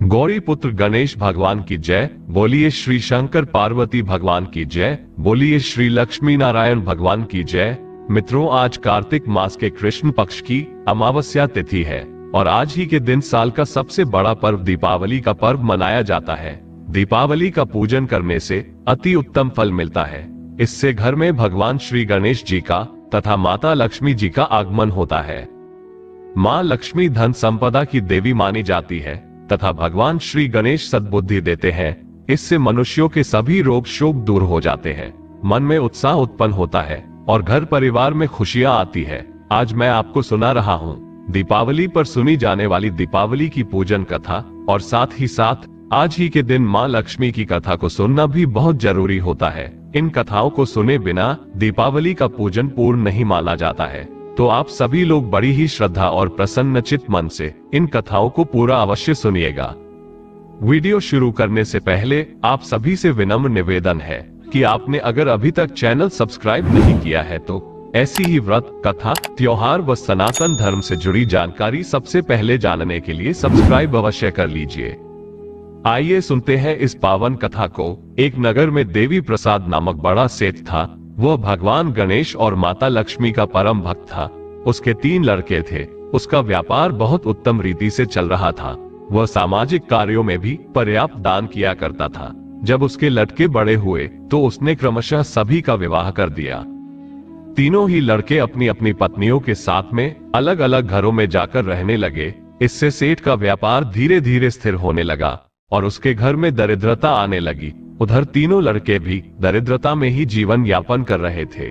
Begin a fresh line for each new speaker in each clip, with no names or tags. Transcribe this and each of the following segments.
गौरी पुत्र गणेश भगवान की जय। बोलिए श्री शंकर पार्वती भगवान की जय। बोलिए श्री लक्ष्मी नारायण भगवान की जय। मित्रों, आज कार्तिक मास के कृष्ण पक्ष की अमावस्या तिथि है और आज ही के दिन साल का सबसे बड़ा पर्व दीपावली का पर्व मनाया जाता है। दीपावली का पूजन करने से अति उत्तम फल मिलता है। इससे घर में भगवान श्री गणेश जी का तथा माता लक्ष्मी जी का आगमन होता है। माँ लक्ष्मी धन संपदा की देवी मानी जाती है तथा भगवान श्री गणेश सद्बुद्धि देते हैं। इससे मनुष्यों के सभी रोग शोक दूर हो जाते हैं, मन में उत्साह उत्पन्न होता है और घर परिवार में खुशियां आती है। आज मैं आपको सुना रहा हूँ दीपावली पर सुनी जाने वाली दीपावली की पूजन कथा, और साथ ही साथ आज ही के दिन माँ लक्ष्मी की कथा को सुनना भी बहुत जरूरी होता है। इन कथाओं को सुने बिना दीपावली का पूजन पूर्ण नहीं माना जाता है। तो आप सभी लोग बड़ी ही श्रद्धा और प्रसन्नचित्त मन से इन कथाओं को पूरा अवश्य सुनिएगा। वीडियो शुरू करने से पहले आप सभी से विनम्र निवेदन है कि आपने अगर अभी तक चैनल सब्सक्राइब नहीं किया है तो ऐसी ही व्रत, कथा, त्योहार व सनातन धर्म से जुड़ी जानकारी सबसे पहले जानने के लिए सब्सक्राइब अवश्य कर लीजिए। आइए सुनते हैं इस पावन कथा को। एक नगर में देवी प्रसाद नामक बड़ा सेठ था। वह भगवान गणेश और माता लक्ष्मी का परम भक्त था। उसके 3 लड़के थे। उसका व्यापार बहुत उत्तम रीति से चल रहा था। वह सामाजिक कार्यों में भी पर्याप्त दान किया करता था। जब उसके लड़के बड़े हुए तो उसने क्रमशः सभी का विवाह कर दिया। तीनों ही लड़के अपनी अपनी पत्नियों के साथ में अलग अलग घरों में जाकर रहने लगे। इससे सेठ का व्यापार धीरे धीरे स्थिर होने लगा और उसके घर में दरिद्रता आने लगी। उधर तीनों लड़के भी दरिद्रता में ही जीवन यापन कर रहे थे।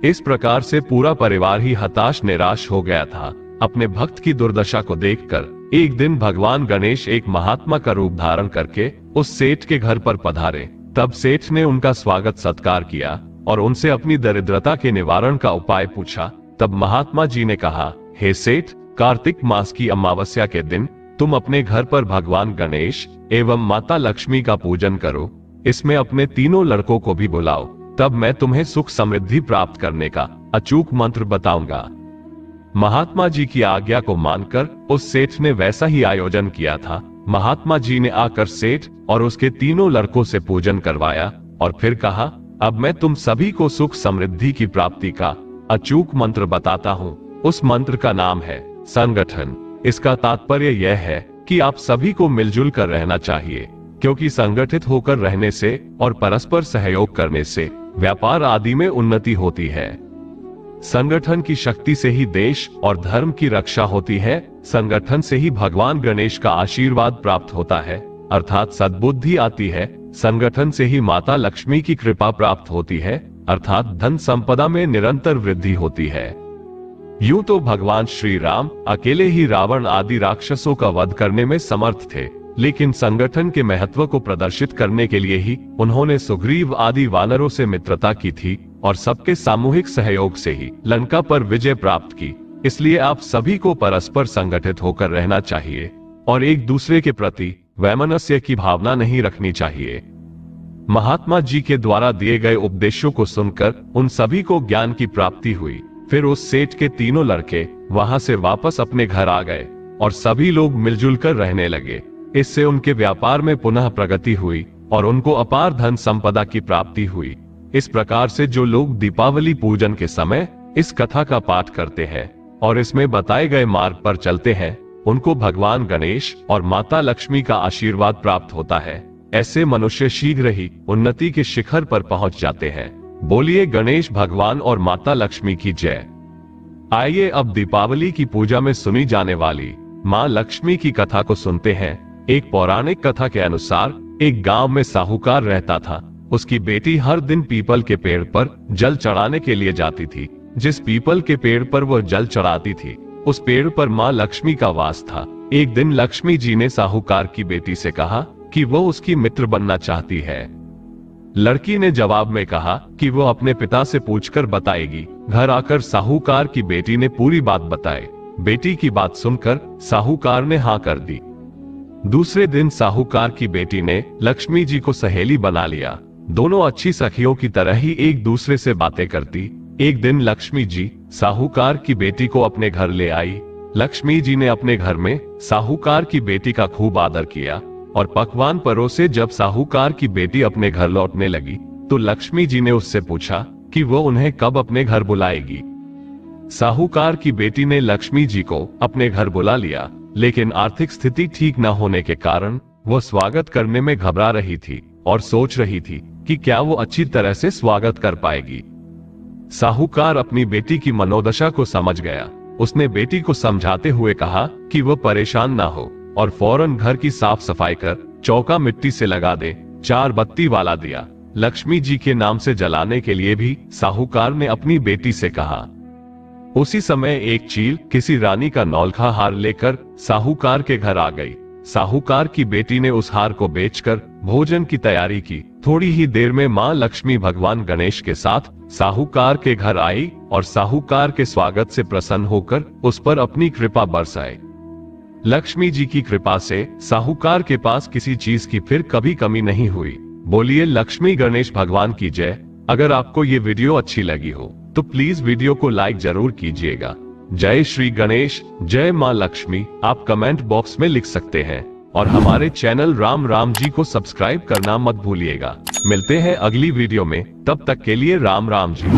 इस प्रकार से पूरा परिवार ही हताश निराश हो गया था। अपने भक्त की दुर्दशा को देखकर एक दिन भगवान गणेश एक महात्मा का रूप धारण करके उस सेठ के घर पर पधारे। तब सेठ ने उनका स्वागत सत्कार किया और उनसे अपनी दरिद्रता के निवारण का उपाय पूछा। तब महात्मा जी ने कहा, हे सेठ, कार्तिक मास की अमावस्या के दिन तुम अपने घर पर भगवान गणेश एवं माता लक्ष्मी का पूजन करो। इसमें अपने तीनों लड़कों को भी बुलाओ। तब मैं तुम्हें सुख समृद्धि प्राप्त करने का अचूक मंत्र बताऊंगा। महात्मा जी की आज्ञा को मानकर उस सेठ ने वैसा ही आयोजन किया था। महात्मा जी ने आकर सेठ और उसके तीनों लड़कों से पूजन करवाया और फिर कहा, अब मैं तुम सभी को सुख समृद्धि की प्राप्ति का अचूक मंत्र बताता हूँ। उस मंत्र का नाम है संगठन। इसका तात्पर्य यह है कि आप सभी को मिलजुल कर रहना चाहिए, क्योंकि संगठित होकर रहने से और परस्पर सहयोग करने से व्यापार आदि में उन्नति होती है। संगठन की शक्ति से ही देश और धर्म की रक्षा होती है। संगठन से ही भगवान गणेश का आशीर्वाद प्राप्त होता है, अर्थात सद्बुद्धि आती है। संगठन से ही माता लक्ष्मी की कृपा प्राप्त होती है, अर्थात धन संपदा में निरंतर वृद्धि होती है। यूं तो भगवान श्री राम अकेले ही रावण आदि राक्षसों का वध करने में समर्थ थे, लेकिन संगठन के महत्व को प्रदर्शित करने के लिए ही उन्होंने सुग्रीव आदि वानरों से मित्रता की थी और सबके सामूहिक सहयोग से ही लंका पर विजय प्राप्त की। इसलिए आप सभी को परस्पर संगठित होकर रहना चाहिए और एक दूसरे के प्रति वैमनस्य की भावना नहीं रखनी चाहिए। महात्मा जी के द्वारा दिए गए उपदेशों को सुनकर उन सभी को ज्ञान की प्राप्ति हुई। फिर उस सेठ के तीनों लड़के वहां से वापस अपने घर आ गए और सभी लोग मिलजुल कर रहने लगे। इससे उनके व्यापार में पुनः प्रगति हुई और उनको अपार धन संपदा की प्राप्ति हुई। इस प्रकार से जो लोग दीपावली पूजन के समय इस कथा का पाठ करते हैं और इसमें बताए गए मार्ग पर चलते हैं, उनको भगवान गणेश और माता लक्ष्मी का आशीर्वाद प्राप्त होता है। ऐसे मनुष्य शीघ्र ही उन्नति के शिखर पर पहुंच जाते हैं। बोलिए गणेश भगवान और माता लक्ष्मी की जय। आइए अब दीपावली की पूजा में सुनी जाने वाली माँ लक्ष्मी की कथा को सुनते हैं। एक पौराणिक कथा के अनुसार एक गांव में साहूकार रहता था। उसकी बेटी हर दिन पीपल के पेड़ पर जल चढ़ाने के लिए जाती थी। जिस पीपल के पेड़ पर वह जल चढ़ाती थी, उस पेड़ पर माँ लक्ष्मी का वास था। एक दिन लक्ष्मी जी ने साहूकार की बेटी से कहा कि वो उसकी मित्र बनना चाहती है। लड़की ने जवाब में कहा कि वो अपने पिता से पूछकर बताएगी। घर आकर साहूकार की बेटी ने पूरी बात बताई। बेटी की बात सुनकर साहूकार ने हाँ कर दी। दूसरे दिन साहूकार की बेटी ने लक्ष्मी जी को सहेली बना लिया। दोनों अच्छी सखियों की तरह ही एक दूसरे से बातें करती। एक दिन लक्ष्मी जी साहूकार की बेटी को अपने घर ले आई लक्ष्मी जी ने अपने घर में साहूकार की बेटी का खूब आदर किया और पकवान परोसे। जब साहूकार की बेटी अपने घर लौटने लगी तो लक्ष्मी जी ने उससे पूछा कि वो उन्हें कब अपने घर बुलाएगी। साहूकार की बेटी ने लक्ष्मी जी को अपने घर बुला लिया, लेकिन आर्थिक स्थिति ठीक न होने के कारण वो स्वागत करने में घबरा रही थी और सोच रही थी कि क्या वो अच्छी तरह से स्वागत कर पाएगी। साहूकार अपनी बेटी की मनोदशा को समझ गया। उसने बेटी को समझाते हुए कहा कि वो परेशान ना हो और फौरन घर की साफ सफाई कर चौका मिट्टी से लगा दे। 4 बत्ती वाला दिया लक्ष्मी जी के नाम से जलाने के लिए भी साहूकार ने अपनी बेटी से कहा। उसी समय एक चील किसी रानी का नौलखा हार लेकर साहूकार के घर आ गई। साहूकार की बेटी ने उस हार को बेचकर भोजन की तैयारी की। थोड़ी ही देर में मां लक्ष्मी भगवान गणेश के साथ साहूकार के घर आई और साहूकार के स्वागत से प्रसन्न होकर उस पर अपनी कृपा बरसाई। लक्ष्मी जी की कृपा से साहूकार के पास किसी चीज की फिर कभी कमी नहीं हुई। बोलिए लक्ष्मी गणेश भगवान की जय। अगर आपको ये वीडियो अच्छी लगी हो तो प्लीज वीडियो को लाइक जरूर कीजिएगा। जय श्री गणेश, जय मां लक्ष्मी आप कमेंट बॉक्स में लिख सकते हैं और हमारे चैनल राम राम जी को सब्सक्राइब करना मत भूलिएगा। मिलते हैं अगली वीडियो में, तब तक के लिए राम राम जी।